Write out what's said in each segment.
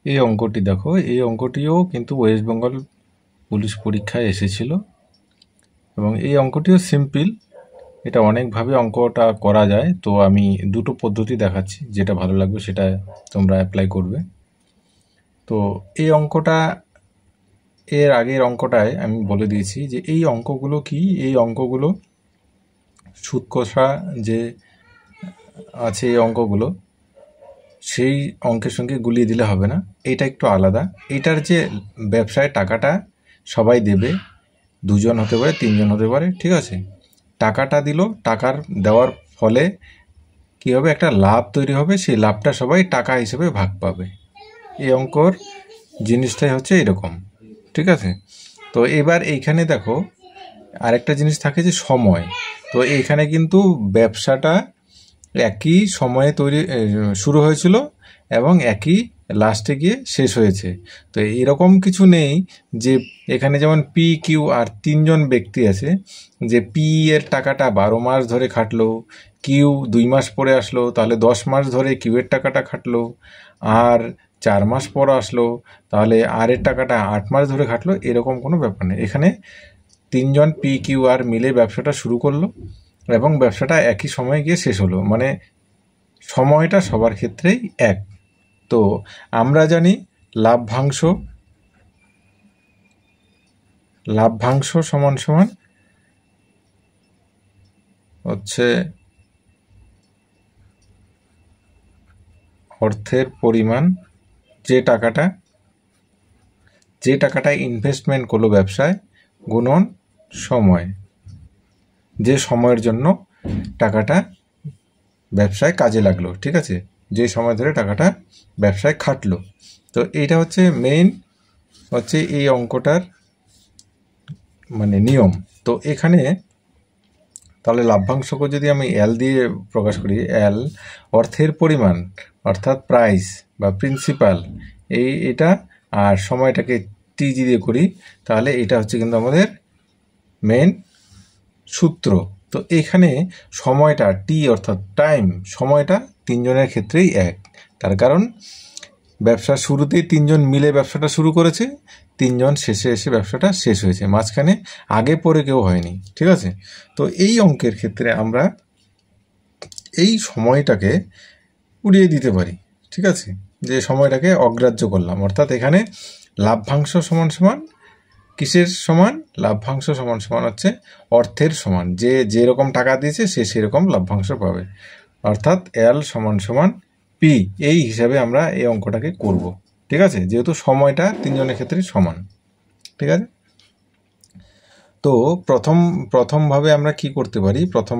এই অঙ্কটি দেখো, এই অঙ্কটিও কিন্তু ওয়েস্ট বেঙ্গল পুলিশ পরীক্ষায় এসেছিল এবং এই অঙ্কটিও সিম্পল। এটা অনেকভাবে অঙ্কটা করা যায়, তো আমি দুটো পদ্ধতি দেখাচ্ছি, যেটা ভালো লাগবে সেটা তোমরা অ্যাপ্লাই করবে। তো এই অঙ্কটা, এর আগের অঙ্কটায় আমি বলে দিয়েছি যে এই অঙ্কগুলো কি, এই অঙ্কগুলো সুদ কষা যে আছে এই অঙ্কগুলো সেই অঙ্কের সঙ্গে গুলিয়ে দিলে হবে না, এটা একটু আলাদা। এটার যে ব্যবসায় টাকাটা সবাই দেবে, দুজন হতে পারে, তিনজন হতে পারে, ঠিক আছে। টাকাটা দিল, টাকার দেওয়ার ফলে কী হবে, একটা লাভ তৈরি হবে, সেই লাভটা সবাই টাকা হিসেবে ভাগ পাবে। এই অঙ্কর জিনিসটাই হচ্ছে এরকম, ঠিক আছে। তো এবার এইখানে দেখো আরেকটা জিনিস থাকে যে সময়। তো এইখানে কিন্তু ব্যবসাটা একই সময়ে শুরু হয়েছিল এবং একই লাস্টে গিয়ে শেষ হয়েছে। তো এরকম কিছু নেই যে এখানে যেমন পি কিউ আর তিনজন ব্যক্তি আছে, যে পি এর টাকাটা 12 মাস ধরে খাটলো, কিউ 2 মাস পরে আসলো, তাহলে 10 মাস ধরে কিউ এর টাকাটা খাটলো, আর 4 মাস পর আসলো, তাহলে আর এর টাকাটা 8 মাস ধরে খাটলো। এরকম কোনো ব্যাপার নেই। এখানে তিনজন পি কিউ আর মিলে ব্যবসাটা শুরু করলো এবং ব্যবসাটা একই সময়ে গিয়ে শেষ হলো, মানে সময়টা সবার ক্ষেত্রেই এক। তো আমরা জানি লাভ্যাংশ সমান সমান হচ্ছে অর্থের পরিমাণ, যে টাকাটা ইনভেস্টমেন্ট করলো ব্যবসায়, গুণন সময়, যে সময়ের জন্য টাকাটা ব্যবসায় কাজে লাগলো, ঠিক আছে, যে সময় ধরে টাকাটা ব্যবসায় খাটলো। তো এইটা হচ্ছে মেইন, হচ্ছে এই অঙ্কটার মানে নিয়ম। তো এখানে তাহলে লাভ্যাংশকে যদি আমি এল দিয়ে প্রকাশ করি, এল অর্থের পরিমাণ অর্থাৎ প্রাইস বা প্রিন্সিপাল, এটা, আর সময়টাকে টি দিয়ে করি, তাহলে এটা হচ্ছে কিন্তু আমাদের মেন সূত্র। তো এখানে সময়টা টি অর্থাৎ টাইম, সময়টা তিনজনের ক্ষেত্রেই এক। তার কারণ ব্যবসার শুরুতেই তিনজন মিলে ব্যবসাটা শুরু করেছে, তিনজন শেষে এসে ব্যবসাটা শেষ হয়েছে, মাঝখানে আগে পরে কেউ হয়নি, ঠিক আছে। তো এই অঙ্কের ক্ষেত্রে আমরা এই সময়টাকে উড়িয়ে দিতে পারি, ঠিক আছে, যে সময়টাকে অগ্রাহ্য করলাম। অর্থাৎ এখানে লাভ্যাংশ সমান সমান কিসের সমান? লাভ্যাংশ সমান সমান হচ্ছে অর্থের সমান, যে যেরকম টাকা দিয়েছে সে সেরকম লাভ্যাংশ পাবে। অর্থাৎ এল সমান সমান পি, এই হিসাবে আমরা এই অঙ্কটাকে করব, ঠিক আছে, যেহেতু সময়টা তিনজনের ক্ষেত্রে সমান, ঠিক আছে। তো প্রথমভাবে আমরা কি করতে পারি, প্রথম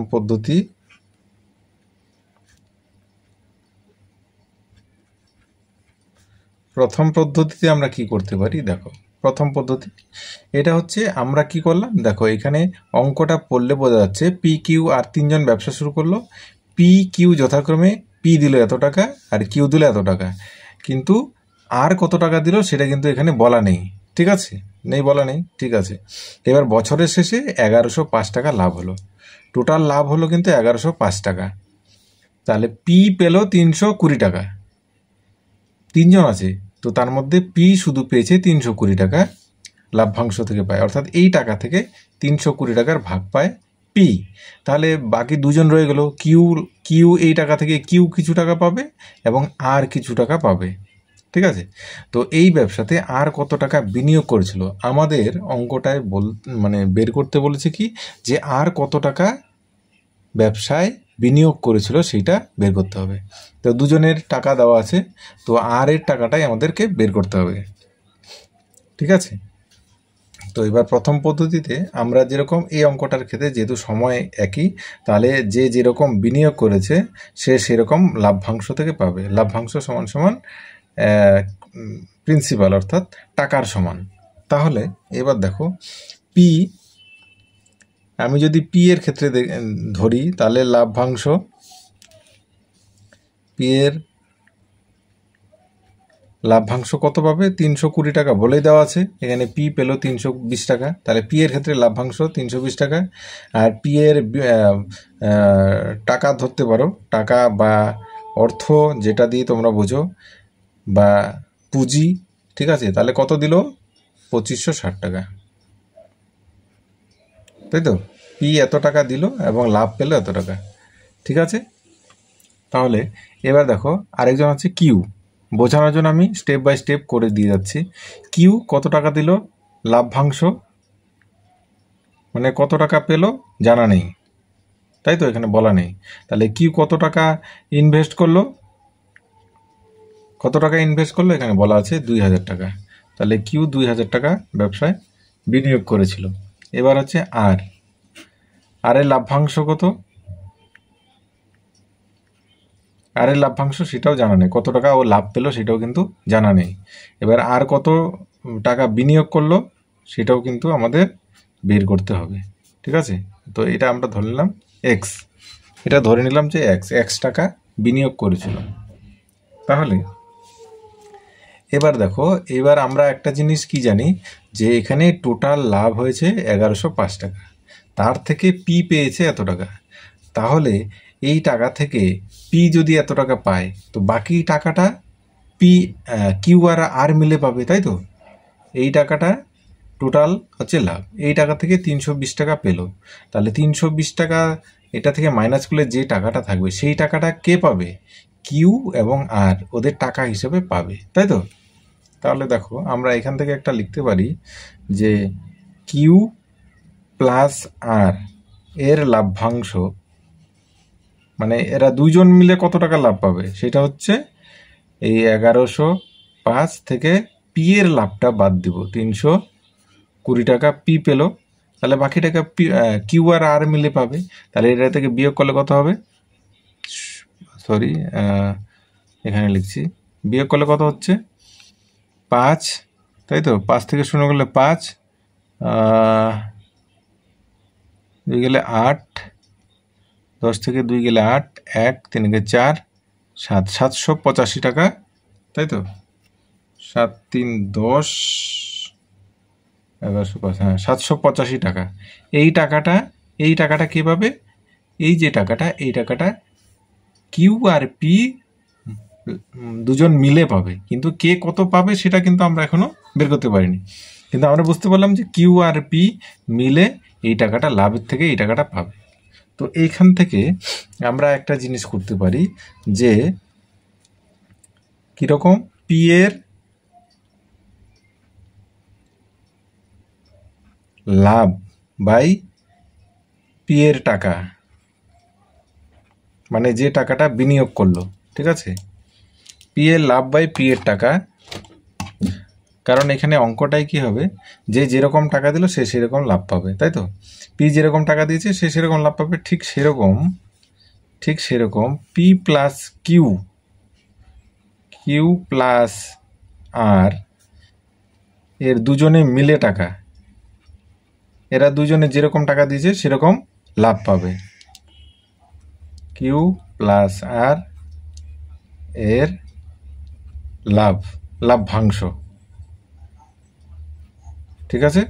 পদ্ধতিতে আমরা কি করতে পারি, দেখো প্রথম পদ্ধতি এটা হচ্ছে, আমরা কি করলাম, দেখো এখানে অঙ্কটা পড়লে বোঝা যাচ্ছে পি কিউ আর তিনজন ব্যবসা শুরু করলো, পি কিউ যথাক্রমে পি দিল এত টাকা আর কিউ দিল এত টাকা, কিন্তু আর কত টাকা দিল সেটা কিন্তু এখানে বলা নেই, ঠিক আছে, বলা নেই, ঠিক আছে। এবার বছরের শেষে 1105 টাকা লাভ হলো, টোটাল লাভ হলো কিন্তু 1105 টাকা। তাহলে পি পেল 320 টাকা, তিনজন আছে, তো তার মধ্যে পি শুধু পেয়েছে 320 টাকা লাভ্যাংশ থেকে পায়, অর্থাৎ এই টাকা থেকে 320 টাকার ভাগ পায় পি। তাহলে বাকি দুজন রয়ে গেল, কিউ এই টাকা থেকে কিউ কিছু টাকা পাবে এবং আর কিছু টাকা পাবে, ঠিক আছে। তো এই ব্যবসাতে আর কত টাকা বিনিয়োগ করেছিল, আমাদের অঙ্কটায় মানে বের করতে বলেছে কি, যে আর কত টাকা ব্যবসায় বিনিয়োগ করেছিল সেইটা বের করতে হবে। তো দুজনের টাকা দেওয়া আছে, তো আর এর টাকাটাই আমাদেরকে বের করতে হবে, ঠিক আছে। তো এবার প্রথম পদ্ধতিতে আমরা যেরকম এই অঙ্কটার ক্ষেত্রে যেহেতু সময় একই, তাহলে যে যেরকম বিনিয়োগ করেছে সে সেরকম লাভ্যাংশ থেকে পাবে। লাভ্যাংশ সমান সমান প্রিন্সিপাল অর্থাৎ টাকার সমান। তাহলে এবার দেখো পি, আমি যদি পি এর ক্ষেত্রে ধরি, তাহলে লাভ্যাংশ পি এর লাভ্যাংশ কত পাবে, 320 টাকা বলেই দেওয়া আছে, এখানে পি পেল 320 টাকা, তাহলে পি এর ক্ষেত্রে লাভ্যাংশ 320 টাকা। আর পি এর টাকা ধরতে পারো, টাকা বা অর্থ যেটা দিয়ে তোমরা বোঝো, বা পুঁজি, ঠিক আছে, তাহলে কত দিল? 2560 টাকা, তাই তো? পি এত টাকা দিল এবং লাভ পেল এত টাকা, ঠিক আছে। তাহলে এবার দেখো আরেকজন আছে কিউ, বোঝানোর জন্য আমি স্টেপ বাই স্টেপ করে দিয়ে যাচ্ছি। কিউ কত টাকা দিল লাভ্যাংশ, মানে কত টাকা পেল জানা নেই, তাই তো, এখানে বলা নেই। তাহলে কিউ কত টাকা ইনভেস্ট করলো, কত টাকা ইনভেস্ট করলো এখানে বলা আছে 2000 টাকা। তাহলে কিউ 2000 টাকা ব্যবসায় বিনিয়োগ করেছিল। এবার হচ্ছে আর এর লাভ্যাংশ কত, আর এর লাভ্যাংশ সেটাও জানা নেই, কত টাকা ও লাভ পেলো সেটাও কিন্তু জানা নেই। এবার আর কত টাকা বিনিয়োগ করলো সেটাও কিন্তু আমাদের বের করতে হবে, ঠিক আছে। তো এটা আমরা ধরে নিলাম এক্স, এটা ধরে নিলাম যে এক্স টাকা বিনিয়োগ করেছিল। তাহলে এবার দেখো, এবার আমরা একটা জিনিস কি জানি, যে এখানে টোটাল লাভ হয়েছে 1105 টাকা, তার থেকে পি পেয়েছে এত টাকা। তাহলে এই টাকা থেকে পি যদি এত টাকা পায়, তো বাকি টাকাটা পি কিউ আর মিলে পাবে, তাই তো। এই টাকাটা টোটাল হচ্ছে লাভ, এই টাকা থেকে 320 টাকা পেলো। তাহলে 320 টাকা এটা থেকে মাইনাস করলে যে টাকাটা থাকবে সেই টাকাটা কে পাবে? কিউ এবং আর ওদের টাকা হিসেবে পাবে, তাই তো। তাহলে দেখো আমরা এখান থেকে একটা লিখতে পারি যে কিউ প্লাস আর এর লাভ্যাংশ, মানে এরা দুইজন মিলে কত টাকা লাভ পাবে সেটা হচ্ছে এই 1105 থেকে পি এর লাভটা বাদ দিব, 320 টাকা পি পেলো। তাহলে বাকি টাকা কিউ আর আর মিলে পাবে। তাহলে এটা থেকে বিয়োগ করলে কত হবে? সরি, এখানে লিখছি, বিয়োগ করলে কত হচ্ছে? 5, তাই তো। 5 থেকে 0 করলে 5, 2 গেলে 8, 10 থেকে 2 গেলে 8, 1 3 গেলে 4, 7, 785 টাকা, তাই তো। 7 3 10, 1105, হ্যাঁ 785 টাকা। এই টাকাটা কে পাবে? এই যে টাকাটা, এই টাকাটা কিউ আর পি দুজন মিলে পাবে, কিন্তু কে কত পাবে সেটা কিন্তু আমরা এখনো বের করতে পারিনি। কিন্তু আমরা বুঝতে পারলাম যে কিউ আর পি মিলে এই টাকাটা, লাভের থেকে এই টাকাটা পাবে। তো এইখান থেকে আমরা একটা জিনিস করতে পারি যে কিরকম, পি এর লাভ বাই পি এর টাকা, মানে যে টাকাটা বিনিয়োগ করলো, ঠিক আছে। পি এর লাভ বাই পি এর টাকা, কারণ এখানে অঙ্কটাই কি হবে, যে যেরকম টাকা দিল সে সেরকম লাভ পাবে, তাই তো। পি যেরকম টাকা দিয়েছে সে সেরকম লাভ পাবে, ঠিক সেরকম পি প্লাস কিউ প্লাস আর এর দুজনে মিলে টাকা, এরা দুজনে যেরকম টাকা দিয়েছে সেরকম লাভ পাবে। কিউ প্লাস আর এর লাভ্যাংশ, ঠিক আছে।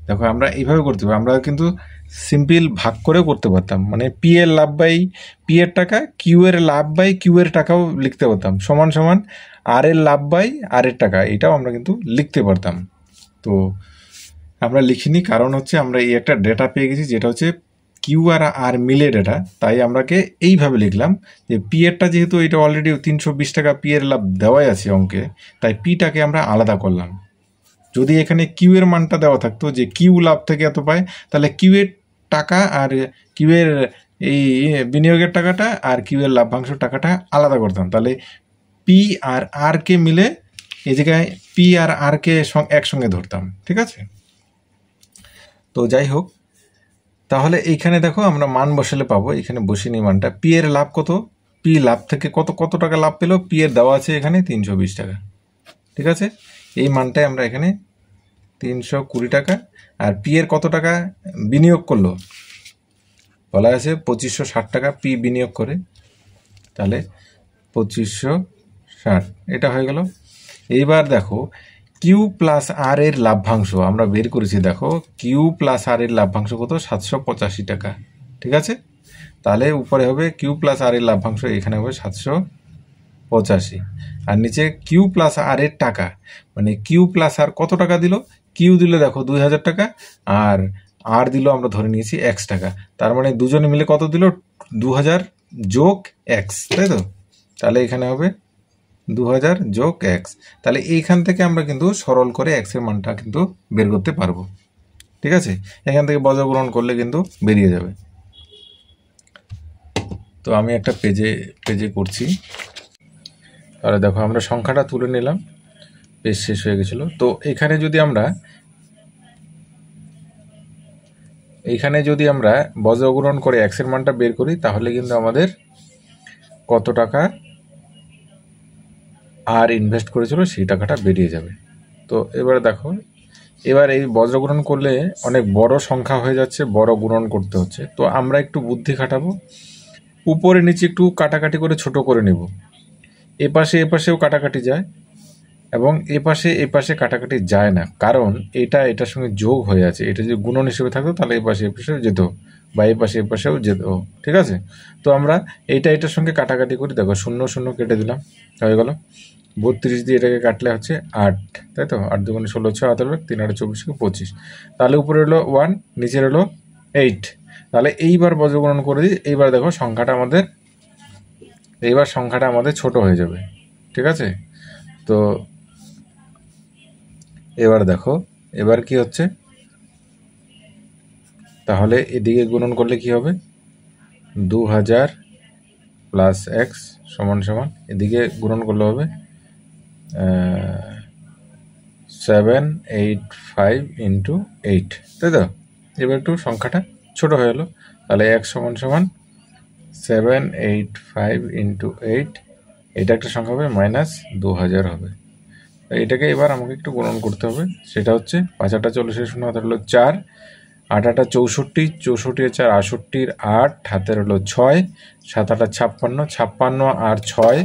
দেখো আমরা এইভাবে করতে পারি, আমরা কিন্তু সিম্পল ভাগ করেও করতে পারতাম, মানে পি এর লাভ বাই পি এর টাকা, কিউ এর লাভ বাই কিউ এর টাকাও লিখতে পারতাম, সমান সমান আর এর লাভ বাই আর এর টাকা, এটাও আমরা কিন্তু লিখতে পারতাম। তো আমরা লিখিনি, কারণ হচ্ছে আমরা এই একটা ডেটা পেয়ে গেছি যেটা হচ্ছে কিউ আর আর মিলে ডেটা, তাই আমরাকে এইভাবে লিখলাম যে পি এরটা যেহেতু এটা অলরেডি 320 টাকা পি এর লাভ দেওয়াই আছে অঙ্কে, তাই পিটাকে আমরা আলাদা করলাম। যদি এখানে কিউ এর মানটা দেওয়া থাকতো যে কিউ লাভ থেকে এত পায়, তাহলে কিউ এর টাকা আর কিউ এর এই বিনিয়োগের টাকাটা আর কিউ এর লাভ্যাংশ টাকাটা আলাদা করতাম, তাহলে পি আর আর কে মিলে এই জায়গায় পি আর আর কে একসঙ্গে ধরতাম, ঠিক আছে। তো যাই হোক, তাহলে এইখানে দেখো আমরা মান বসালে পাবো, এখানে বসিনি মানটা। পি এর লাভ কত, পি লাভ থেকে কত টাকা লাভ পেলো, পি এর দেওয়া আছে এখানে 320 টাকা, ঠিক আছে। এই মানটাই আমরা এখানে 320 টাকা, আর পি এর কত টাকা বিনিয়োগ করলো বলা আছে 2560 টাকা পি বিনিয়োগ করে, তাহলে 2560 এটা হয়ে গেল। এইবার দেখো কিউ প্লাস আর এর লাভ্যাংশ আমরা বের করেছি, দেখো কিউ প্লাস আর এর লাভ্যাংশ কত, 785 টাকা, ঠিক আছে। তাহলে উপরে হবে কিউ প্লাস আর এর লাভ্যাংশ, এখানে হবে 785। আর নিচে কিউ প্লাস আর এর টাকা, মানে কিউ প্লাস আর কত টাকা দিল, কিউ দিল দেখো 2000 টাকা, আর দিল আমরা ধরে নিয়েছি এক্স টাকা। তার মানে দুজনে মিলে কত দিল, 2000 যোগ এক্স, তাই তো? তাহলে এখানে হবে 2000 যোগ এক্স। তাহলে এইখান থেকে আমরা কিন্তু সরল করে এক্সের মানটা কিন্তু বের করতে পারবো। ঠিক আছে, এখান থেকে বজ্রগ্রহণ করলে কিন্তু বেরিয়ে যাবে। তো আমি একটা পেজে করছি। তাহলে দেখো আমরা সংখ্যাটা তুলে নিলাম, পেজ শেষ হয়ে গেছিলো। তো এখানে যদি আমরা বজ্রগ্রহণ করে এক্সের মানটা বের করি, তাহলে কিন্তু আমাদের কত টাকা আর ইনভেস্ট করেছিল সেই টাকাটা বেরিয়ে যাবে। তো এবারে দেখো, এবার এই বজ্রগ্রহণ করলে অনেক বড় সংখ্যা হয়ে যাচ্ছে, বড় গুণন করতে হচ্ছে। তো আমরা একটু বুদ্ধি খাটাবো, উপরে নিচে একটু কাটাকাটি করে ছোট করে নেব। এপাশেও কাটাকাটি যায় এবং এপাশে কাটাকাটি যায় না, কারণ এটার সঙ্গে যোগ হয়ে আছে। এটা যদি গুণন হিসেবে থাকতো তাহলে এপাশেও যেত, বা এপাশেও যেত। ঠিক আছে, তো আমরা এটার সঙ্গে কাটাকাটি করি। দেখো 0 0 কেটে দিলাম, হয়ে গেল 32 দিয়ে এটাকে কাটলে হচ্ছে 8, তাই তো? 8 2 16 6 18 3 8 24 25। তাহলে উপরে হলো 1, নিচের হলো 8। তাহলে এইবার বজ্রগ্রহণ করে দিই। এইবার দেখো সংখ্যাটা আমাদের ছোট হয়ে যাবে। ঠিক আছে, তো এবার দেখো এবার কি হচ্ছে, তাহলে এদিকে গুণন করলে কি হবে, 2000 প্লাস এক্স সমান সমান, এদিকে গুণন করলে হবে 785 ইন্টু 8, তাই তো? এবার একটু সংখ্যাটা ছোট হয়ে গেলো। তাহলে x সমান সমান 785 ইন্টু 8, এটা একটা সংখ্যা হবে -2000 হবে। এটাকে এবার আমাকে একটু গুণন করতে হবে। সেটা হচ্ছে 5 8 40 শূন্য, হাতের হলো 4, 8 8 64, 64 4 68, 8 হাতের হলো 6, 7 8 56, 56 আর 6,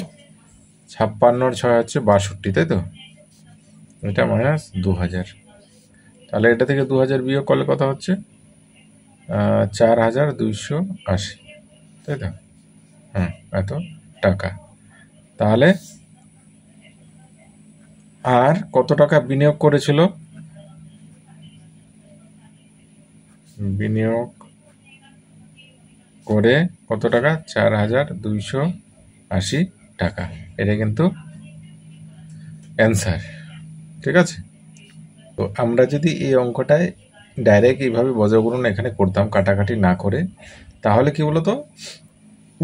56 আর 6 হচ্ছে 62, তাই তো? এটা -2000। তাহলে এটা থেকে 2000 বিয়োগ করলে কত হচ্ছে, 4280, তাই তো? এত টাকা। তাহলে আর কত টাকা বিনিয়োগ করেছিল, বিনিয়োগ করে কত টাকা, 4280 টাকা। এটা কিন্তু অ্যান্সার। ঠিক আছে, তো আমরা যদি এই অঙ্কটায় ডাইরেক্ট এইভাবে বজ্রগুণন এখানে করতাম কাটাকাটি না করে, তাহলে কি বলতো,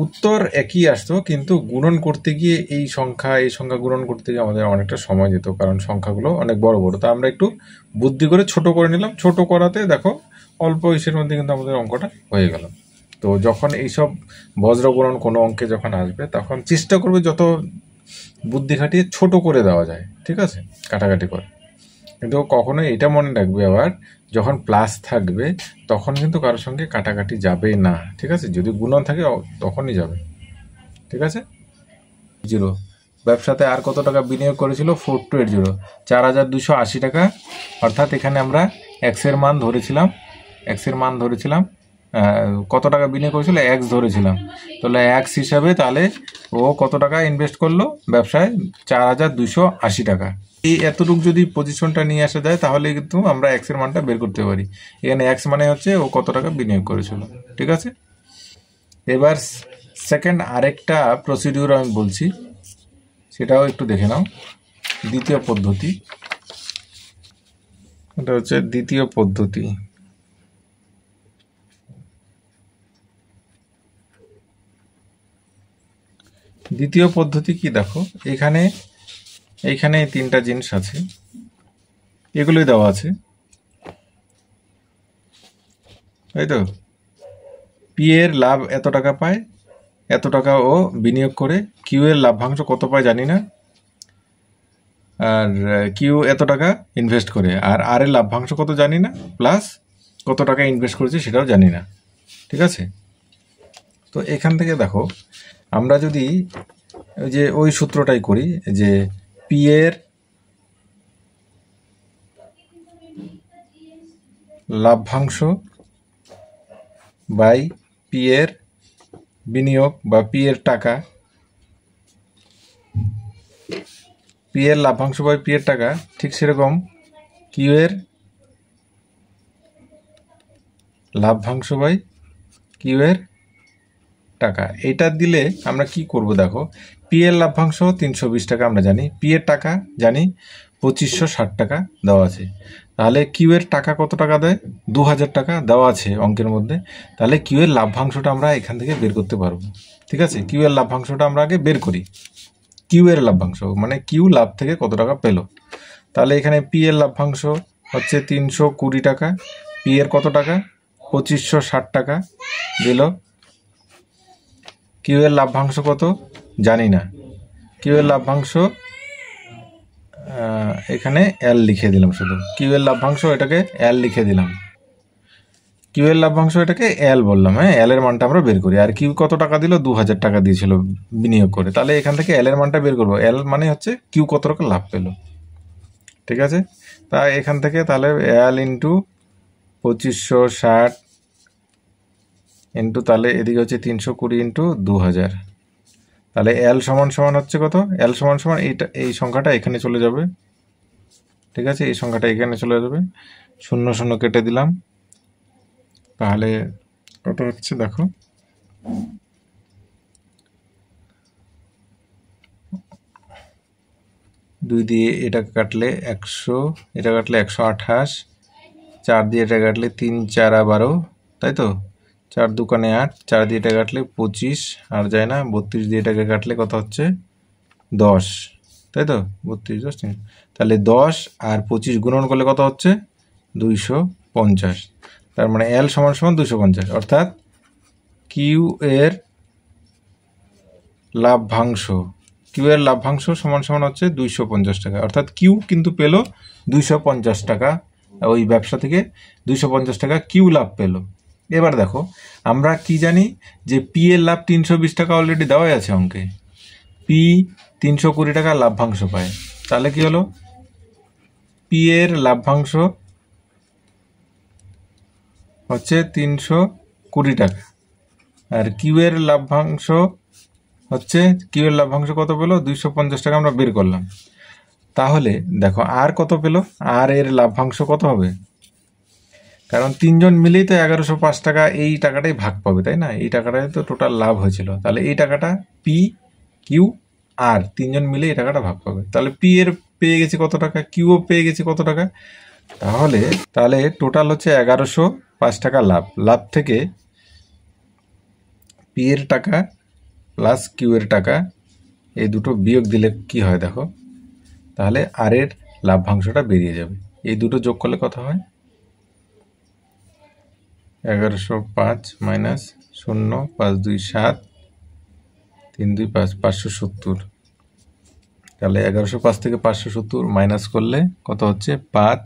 উত্তর একই আসতো, কিন্তু গুণন করতে গিয়ে এই সংখ্যা গুণন করতে গিয়ে আমাদের অনেকটা সময় যেত, কারণ সংখ্যাগুলো অনেক বড় বড়। তা আমরা একটু বুদ্ধি করে ছোট করে নিলাম। ছোট করাতে দেখো অল্প ইসের মধ্যে কিন্তু আমাদের অঙ্কটা হয়ে গেল। তো যখন এইসব বজ্রগুণন কোনো অঙ্কে যখন আসবে, তখন চেষ্টা করবে যত বুদ্ধি খাটিয়ে ছোট করে দেওয়া যায়। ঠিক আছে, কাটাকাটি করে। কিন্তু কখনোই এটা মনে রাখবে, আবার যখন প্লাস থাকবে তখন কিন্তু কারোর সঙ্গে কাটাকাটি যাবে না। ঠিক আছে, যদি গুণন থাকে তখনই যাবে। ঠিক আছে, 0 ব্যবসাতে আর কত টাকা বিনিয়োগ করেছিল, 4280, 4280 টাকা। অর্থাৎ এখানে আমরা এক্সের মান ধরেছিলাম, কত টাকা বিনিয়োগ করেছিল, এক্স ধরেছিলাম। তাহলে এক্স হিসাবে তাহলে ও কত টাকা ইনভেস্ট করলো ব্যবসায়, 4280 টাকা। এই এতটুকু যদি পজিশনটা নিয়ে আসা যায়, তাহলে কিন্তু আমরা এক্সের মানটা বের করতে পারি। এখানে এক্স মানে হচ্ছে ও কত টাকা বিনিয়োগ করেছিল। ঠিক আছে, এবার সেকেন্ড আরেকটা প্রসিডিউর আমি বলছি, সেটাও একটু দেখে নাও। দ্বিতীয় পদ্ধতি, এটা হচ্ছে দ্বিতীয় পদ্ধতি। দ্বিতীয় পদ্ধতি কি, দেখো এইখানে 3টা জিনিস আছে, এগুলোই দেওয়া আছে, তাই তো? পি এর লাভ এত টাকা পায়, এত টাকা ও বিনিয়োগ করে। কিউ এর লাভ্যাংশ কত পায় জানি না, আর কিউ এত টাকা ইনভেস্ট করে। আর এর লাভ্যাংশ কত জানি না, প্লাস কত টাকা ইনভেস্ট করেছে সেটাও জানি না। ঠিক আছে, তো এখান থেকে দেখো আমরা যদি ওই সূত্রটাই করি, যে পি এর লাভ্যাংশ বাই পি এর বিনিয়োগ বা পি এর টাকা, পি এর লাভ্যাংশ বাই পি এর টাকা, ঠিক সেরকম কিউ এর লাভ্যাংশ বাই কিউ এর টাকা। এটা দিলে আমরা কি করব দেখো, পি এর লাভ্যাংশ 320 টাকা আমরা জানি, পি এর টাকা জানি 2560 টাকা দেওয়া আছে। তাহলে কিউ এর টাকা কত টাকা দেয়? 2000 টাকা দেওয়া আছে অঙ্কের মধ্যে। তাহলে কিউ এর লাভ্যাংশটা আমরা এখান থেকে বের করতে পারবো। ঠিক আছে, কিউ এর লাভ্যাংশটা আমরা আগে বের করি। কিউ এর লাভ্যাংশ মানে কিউ লাভ থেকে কত টাকা পেল। তাহলে এখানে পি এর লাভ্যাংশ হচ্ছে 320 টাকা, পি এর কত টাকা? 2560 টাকা দিল। কিউ এর লাভ্যাংশ কত জানি না, কিউ এর লাভ্যাংশ এখানে এল লিখে দিলাম, শুধু কিউ এর লাভ্যাংশ এটাকে এল লিখে দিলাম, কিউ এর লাভ্যাংশ এটাকে এল বললাম। হ্যাঁ, এল এর মানটা আমরা বের করি। আর কিউ কত টাকা দিল? 2000 টাকা দিয়েছিল বিনিয়োগ করে। তাহলে এখান থেকে এল এর মানটা বের করবো। এল মানে হচ্ছে কিউ কত টাকা লাভ পেল। ঠিক আছে, তা এখান থেকে তাহলে এল ইন্টু 2560 ইন্টু তাহলে এদিকে হচ্ছে 320 ইন্টু 2000। তাহলে এল সমান সমান হচ্ছে কত? এল সমান সমান এইটা, এই সংখ্যাটা এখানে চলে যাবে। ঠিক আছে, এই সংখ্যাটা এখানে চলে যাবে, 0 0 কেটে দিলাম। তাহলে কত হচ্ছে দেখো, দুই দিয়ে এটাকে কাটলে 100, এটা কাটলে 128, 4 দিয়ে এটা কাটলে 3 4 12, তাই তো, 4 দুকানে 8, 4 দিয়ে এটা কাটলে 25, আর যায় না, 32 দিয়ে এটাকে কাটলে কত হচ্ছে? 10, তাই তো, 32 10, তাহলে 10 আর 25 গুণন করলে কত হচ্ছে? 250। তার মানে এল সমান সমান 250, অর্থাৎ কিউ এর লাভ্যাংশ, কিউ এর লাভ্যাংশ সমান সমান হচ্ছে 250 টাকা। অর্থাৎ কিউ কিন্তু পেল 250 টাকা, ওই ব্যবসা থেকে 250 টাকা কিউ লাভ পেল। এবার দেখো, আমরা কি জানি যে পি এর লাভ 320 টাকা অলরেডি দেওয়াই আছে অঙ্কে। পি 320 টাকা লাভ্যাংশ পায়। তাহলে কি হলো? পি এর লাভ্যাংশ হচ্ছে 320 টাকা, আর কিউ এর লাভ্যাংশ হচ্ছে, কিউ এর লাভ্যাংশ কত পেলো? 250 টাকা আমরা বের করলাম। তাহলে দেখো আর কত পেলো? আর এর লাভ্যাংশ কত হবে? কারণ তিনজন মিলেই তো 1105 টাকা এই টাকাটাই ভাগ পাবে, তাই না? এই টাকাটাই তো টোটাল লাভ হয়েছিল। তাহলে এই টাকাটা পি কিউ আর তিনজন মিলে এই টাকাটা ভাগ পাবে। তাহলে পি এর পেয়ে গেছি কত টাকা, কিউও পেয়ে গেছি কত টাকা। তাহলে টোটাল হচ্ছে 1105 টাকা লাভ। লাভ থেকে পি এর টাকা প্লাস কিউ এর টাকা এই দুটো বিয়োগ দিলে কি হয় দেখো, তাহলে আর এর লাভ্যাংশটা বেরিয়ে যাবে। এই দুটো যোগ করলে কত হয়? 1105 মাইনাস 0, 5 2 7, 3 2 5, 570। তাহলে 1105 থেকে 570 মাইনাস করলে কত হচ্ছে? 5,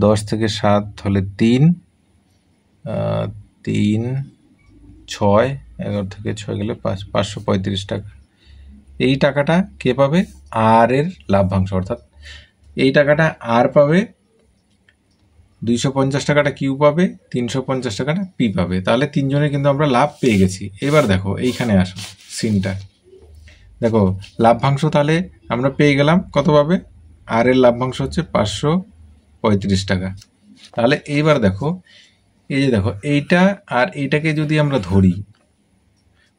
10 থেকে 7 হলে 3, 3 6, 11 থেকে 6 গেলে 5, 535 টাকা। এই টাকাটা কে পাবে? আর এর লাভ্যাংশ, অর্থাৎ এই টাকাটা আর পাবে, 250 টাকাটা কিউ পাবে, 350 টাকাটা পি পাবে। তাহলে তিনজনে কিন্তু আমরা লাভ পেয়ে গেছি। এবার দেখো এইখানে আসো সিনটা, দেখো লাভ্যাংশ তাহলে আমরা পেয়ে গেলাম কত পাবে? আর এর লাভ্যাংশ হচ্ছে 535 টাকা। তাহলে এইবার দেখো, এই যে দেখো এইটা আর এইটাকে যদি আমরা ধরি,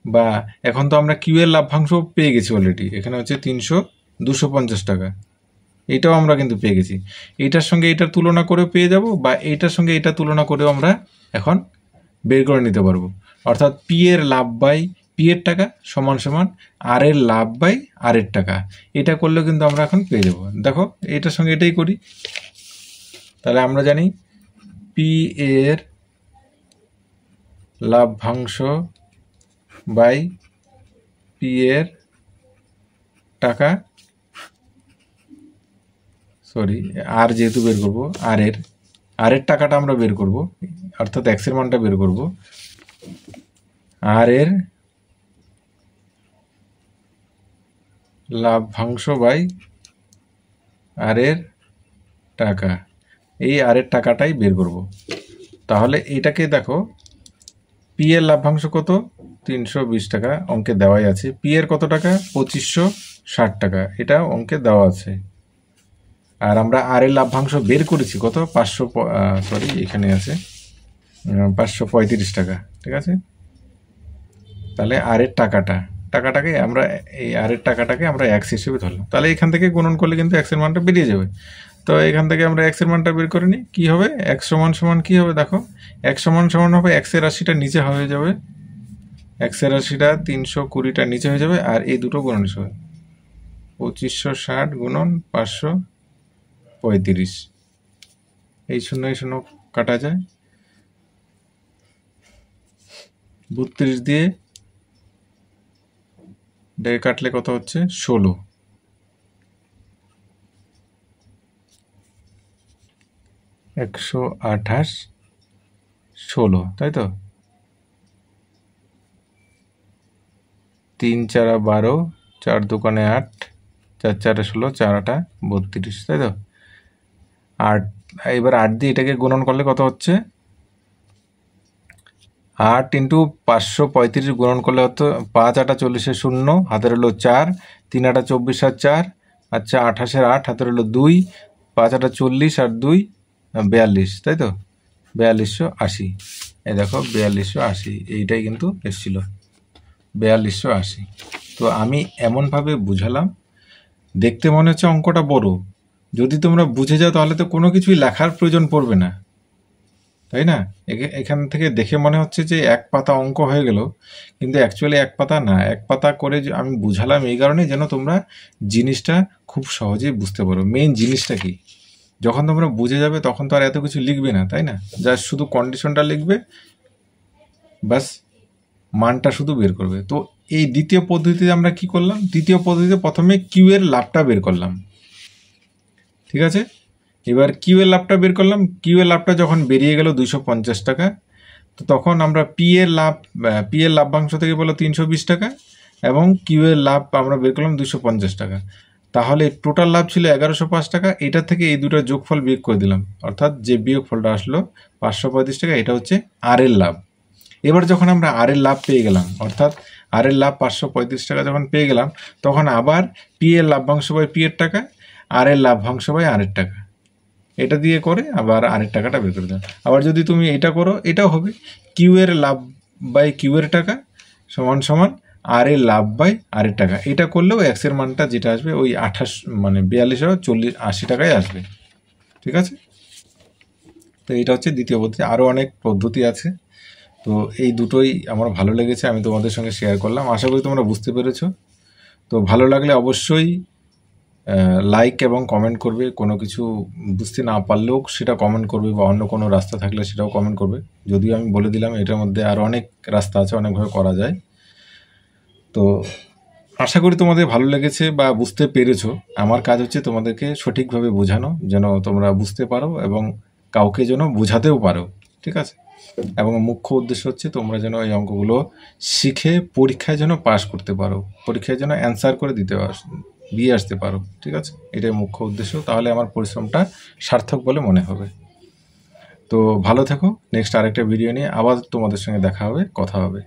বা এখন তো আমরা কিউ এর লাভ্যাংশ পেয়ে গেছি অলরেডি, এখানে হচ্ছে 250 টাকা, এটাও আমরা কিন্তু পেয়ে গেছি। এইটার সঙ্গে এটার তুলনা করে পেয়ে যাব, বা এইটার সঙ্গে এটা তুলনা করেও আমরা এখন বের করে নিতে পারবো। অর্থাৎ পি এর লাভ বাই পি এর টাকা সমান সমান আর এর লাভ বাই আর এর টাকা। এটা করলেও কিন্তু আমরা এখন পেয়ে যাব। দেখো এটার সঙ্গে এটাই করি, তাহলে আমরা জানি পি এর লাভ্যাংশ বাই পি এর টাকা, সরি আর যেহেতু বের করবো, আর এর টাকাটা আমরা বের করব, অর্থাৎ এক্স এর মানটা বের করব। আর এর লাভ্যাংশ বাই আর এর টাকা, এই আর এর টাকাটাই বের করব। তাহলে এটাকে দেখো, পি এর লাভ্যাংশ কত? 320 টাকা অঙ্কে দেওয়াই আছে। পি এর কত টাকা? 60 টাকা, এটা অঙ্কে দেওয়া আছে। আর আমরা আর এর লভ্যাংশ বের করেছি কত, 500, সরি এখানে আছে 535 টাকা, ঠিক আছে। তাহলে আর এর টাকাটাকে আমরা এই আর এর টাকাটাকে আমরা এক্স হিসেবে ধরলাম। তাহলে এখান থেকে গুণন করলে কিন্তু এক্সের মানটা বেরিয়ে যাবে। তো এখান থেকে আমরা এক্সের মানটা বের করে নিই। কী হবে, এক্স সমান সমান কী হবে দেখো, এক্স সমান সমান হবে এক্সের রাশিটা নিচে হয়ে যাবে, এক্সের রাশিটা 320টা নিচে হয়ে যাবে, আর এই দুটো গুণন হবে 2560 গুণন 535। এই 0 কাটা যায়, 32 দিয়ে ডে কাটলে কত হচ্ছে 16, 128, 16, তাই তো। 3 4 12, 4 2 8, 4 4 16, 4 8 32, তাই তো। 8, এবার 8 দিয়ে এটাকে গুণন করলে কত হচ্ছে, 8 ইন্টু 535 গুণন করলে হতো 5 8 40 0, হাতের হলো 4, 3 8 24 আর 4, আচ্ছা 28 8, হাতের হলো 2, 5 8 40 আর 2 42, তাই তো। 4280, এই দেখো 4280, এইটাই কিন্তু এসছিল 4280। তো আমি এমনভাবে বুঝালাম, দেখতে মনে হচ্ছে অঙ্কটা বড়, যদি তোমরা বুঝে যাও তাহলে তো কোনো কিছুই লেখার প্রয়োজন পড়বে না, তাই না। এখান থেকে দেখে মনে হচ্ছে যে এক পাতা অঙ্ক হয়ে গেল, কিন্তু অ্যাকচুয়ালি এক পাতা না, এক পাতা করে আমি বুঝালাম এই কারণে যেন তোমরা জিনিসটা খুব সহজেই বুঝতে পারো। মেইন জিনিসটা কি, যখন তোমরা বুঝে যাবে তখন তো আর এত কিছু লিখবে না, তাই না। যা শুধু কন্ডিশনটা লিখবে, বাস মানটা শুধু বের করবে। তো এই দ্বিতীয় পদ্ধতিতে আমরা কি করলাম, দ্বিতীয় পদ্ধতিতে প্রথমে কিউ এর লাভটা বের করলাম, ঠিক আছে। এবার কিউ এর লাভটা বের করলাম, কিউ এর লাভটা যখন বেরিয়ে গেল 250 টাকা, তো তখন আমরা পি এর লাভ্যাংশ থেকে বলো 320 টাকা, এবং কিউ এর লাভ আমরা বের করলাম 250 টাকা। তাহলে টোটাল লাভ ছিল 1105 টাকা। এটা থেকে এই দুটো যোগফল বিয়োগ করে দিলাম, অর্থাৎ যে বিয়োগফলটা আসলো 535 টাকা, এটা হচ্ছে আর এর লাভ। এবার যখন আমরা আর এর লাভ পেয়ে গেলাম, অর্থাৎ আর এর লাভ 535 টাকা যখন পেয়ে গেলাম, তখন আবার পি এর লাভ্যাংশ বাই পি এর টাকা, আর এর লাভ্যাংশ বাই আর এর টাকা, এটা দিয়ে করে আবার আর এর টাকাটা বের করে দেন। আবার যদি তুমি এটা করো, এটাও হবে কিউ এর লাভ বাই কিউ এর টাকা সমান সমান আর এর লাভ বাই আর এর টাকা। এটা করলেও এক্স এর মানটা যেটা আসবে ওই 42 টাকায় আসবে, ঠিক আছে। তো এটা হচ্ছে দ্বিতীয় পদ্ধতি। আরও অনেক পদ্ধতি আছে, তো এই দুটোই আমার ভালো লেগেছে, আমি তোমাদের সঙ্গে শেয়ার করলাম। আশা করি তোমরা বুঝতে পেরেছো। তো ভালো লাগলে অবশ্যই লাইক এবং কমেন্ট করবে, কোনো কিছু বুঝতে না পারলেও সেটা কমেন্ট করবে, বা অন্য কোনো রাস্তা থাকলে সেটাও কমেন্ট করবে। যদিও আমি বলে দিলাম এটার মধ্যে আরও অনেক রাস্তা আছে, অনেকভাবে করা যায়। তো আশা করি তোমাদের ভালো লেগেছে বা বুঝতে পেরেছো। আমার কাজ হচ্ছে তোমাদেরকে সঠিকভাবে বোঝানো, যেন তোমরা বুঝতে পারো এবং কাউকে যেন বোঝাতেও পারো, ঠিক আছে। এবং মুখ্য উদ্দেশ্য হচ্ছে তোমরা যেন এই অঙ্কগুলো শিখে পরীক্ষায় যেন পাশ করতে পারো, পরীক্ষায় যেন অ্যান্সার করে দিয়ে আসতে পারো, ঠিক আছে। এটাই মুখ্য উদ্দেশ্য। তাহলে আমার পরিশ্রমটা সার্থক বলে মনে হবে। তো ভালো থেকো। নেক্সট আরেকটা ভিডিও নিয়ে আবার তোমাদের সঙ্গে দেখা হবে, কথা হবে।